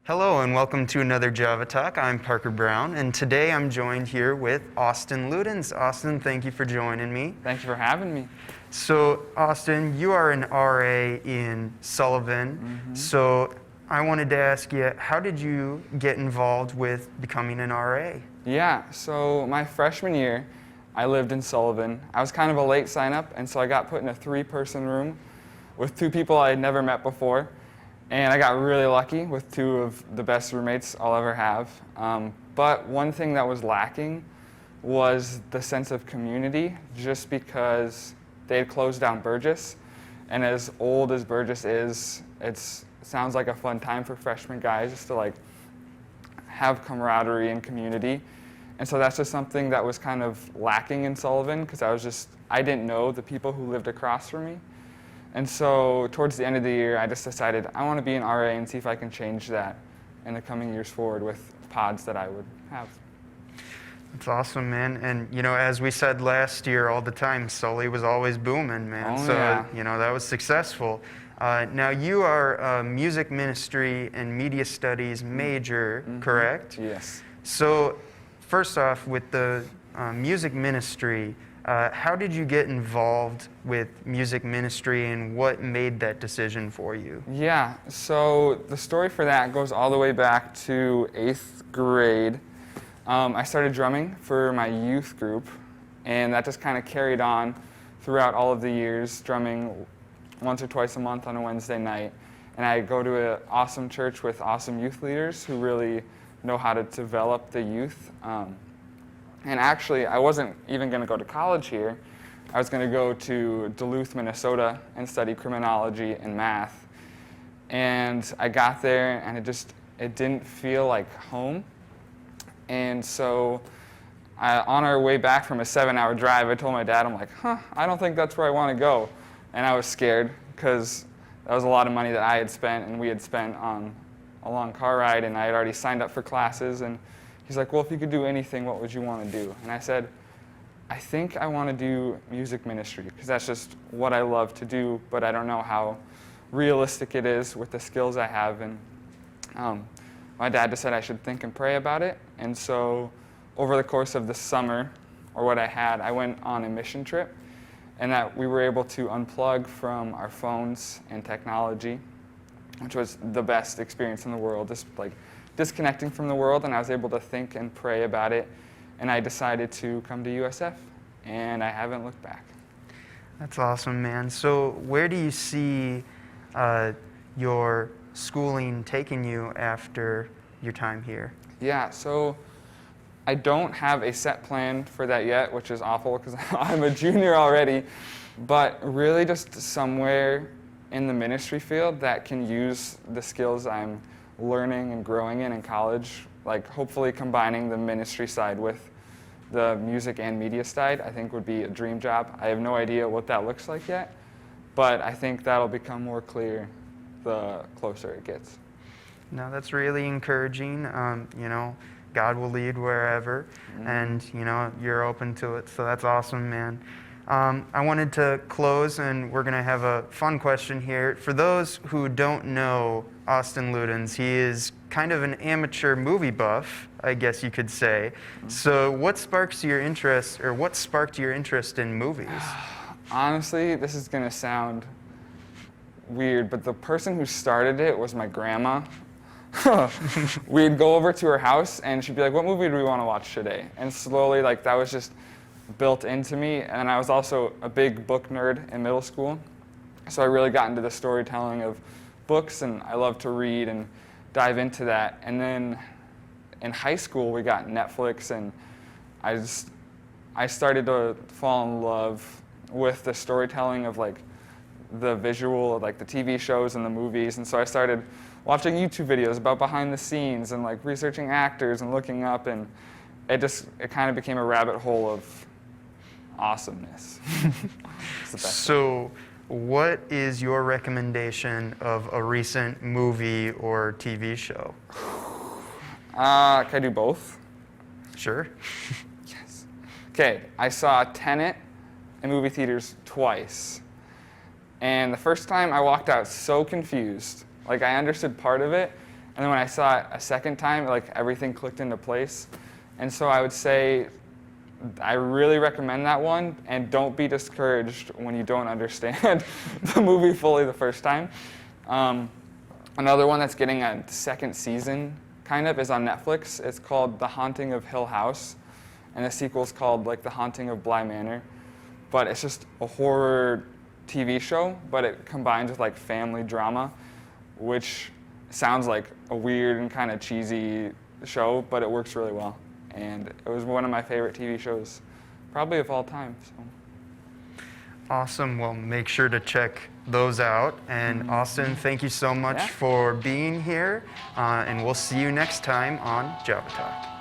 Hello and welcome to another Java Talk. I'm Parker Brown, and today I'm joined here with Austin Ludens. Austin, thank you for joining me. Thank you for having me. So, Austin, you are an RA in Sullivan. So, I wanted to ask you, how did you get involved with becoming an RA? Yeah, so my freshman year, I lived in Sullivan. I was kind of a late sign-up, and so I got put in a 3-person room with 2 people I had never met before. And I got really lucky with 2 of the best roommates I'll ever have. But one thing that was lacking was the sense of community, just because they had closed down Burgess. And as old as Burgess is, it sounds like a fun time for freshman guys just to have camaraderie and community. And so that's just something that was kind of lacking in Sullivan, because I didn't know the people who lived across from me. And so towards the end of the year, I just decided I want to be an RA and see if I can change that in the coming years forward with pods that I would have. That's awesome, man. And, as we said last year all the time, Sully was always booming, man. Yeah. That was successful. Now, you are a music ministry and media studies major, correct? Yes. So, first off, with the music ministry, how did you get involved with music ministry, and what made that decision for you? Yeah, so the story for that goes all the way back to 8th grade. I started drumming for my youth group, and that just kind of carried on throughout all of the years, drumming once or twice a month on a Wednesday night. And I go to an awesome church with awesome youth leaders who really know how to develop the youth. And actually, I wasn't even going to go to college here. I was going to go to Duluth, Minnesota, and study criminology and math. And I got there, and it didn't feel like home. And so on our way back from a 7-hour drive, I told my dad, I'm like, I don't think that's where I want to go. And I was scared, because that was a lot of money that I had spent, and we had spent on a long car ride, and I had already signed up for classes. And he's like, well, if you could do anything, what would you want to do? And I said, I think I want to do music ministry, because that's just what I love to do, but I don't know how realistic it is with the skills I have. And my dad just said I should think and pray about it. And so over the course of the summer, or what I went on a mission trip, and that we were able to unplug from our phones and technology, which was the best experience in the world, just disconnecting from the world, and I was able to think and pray about it, and I decided to come to USF, and I haven't looked back. That's awesome, man. So where do you see your schooling taking you after your time here? Yeah, so I don't have a set plan for that yet, which is awful because I'm a junior already, but really just somewhere in the ministry field that can use the skills I'm learning and growing in college, hopefully combining the ministry side with the music and media side, I think would be a dream job. I have no idea what that looks like yet, but I think that'll become more clear the closer it gets. No, that's really encouraging. God will lead wherever, and you're open to it, so that's awesome, man. I wanted to close, and we're going to have a fun question here. For those who don't know Austin Ludens, he is kind of an amateur movie buff, I guess you could say. So what sparked your interest in movies? Honestly, this is going to sound weird, but the person who started it was my grandma. We'd go over to her house, and she'd be like, what movie do we want to watch today? And slowly, that was just built into me. And I was also a big book nerd in middle school, so I really got into the storytelling of books, and I love to read and dive into that. And then in high school, we got Netflix, and I started to fall in love with the storytelling of the visual of the TV shows and the movies. And so I started watching YouTube videos about behind the scenes and researching actors and looking up, and it kind of became a rabbit hole of awesomeness. It's the best So what is your recommendation of a recent movie or TV show? Can I do both? Sure. Yes. Okay, I saw Tenet in movie theaters twice. And the first time I walked out so confused. I understood part of it, And then when I saw it a second time, like everything clicked into place. And so I would say I really recommend that one, and don't be discouraged when you don't understand the movie fully the first time. Another one that's getting a second season, kind of, is on Netflix. It's called The Haunting of Hill House, and the sequel's called like The Haunting of Bly Manor. But it's just a horror TV show, but it combines with like family drama, which sounds like a weird and kind of cheesy show, but it works really well. And it was one of my favorite TV shows, probably of all time. So. Awesome. Well, make sure to check those out. And Austin, thank you so much for being here. And we'll see you next time on Java Talk.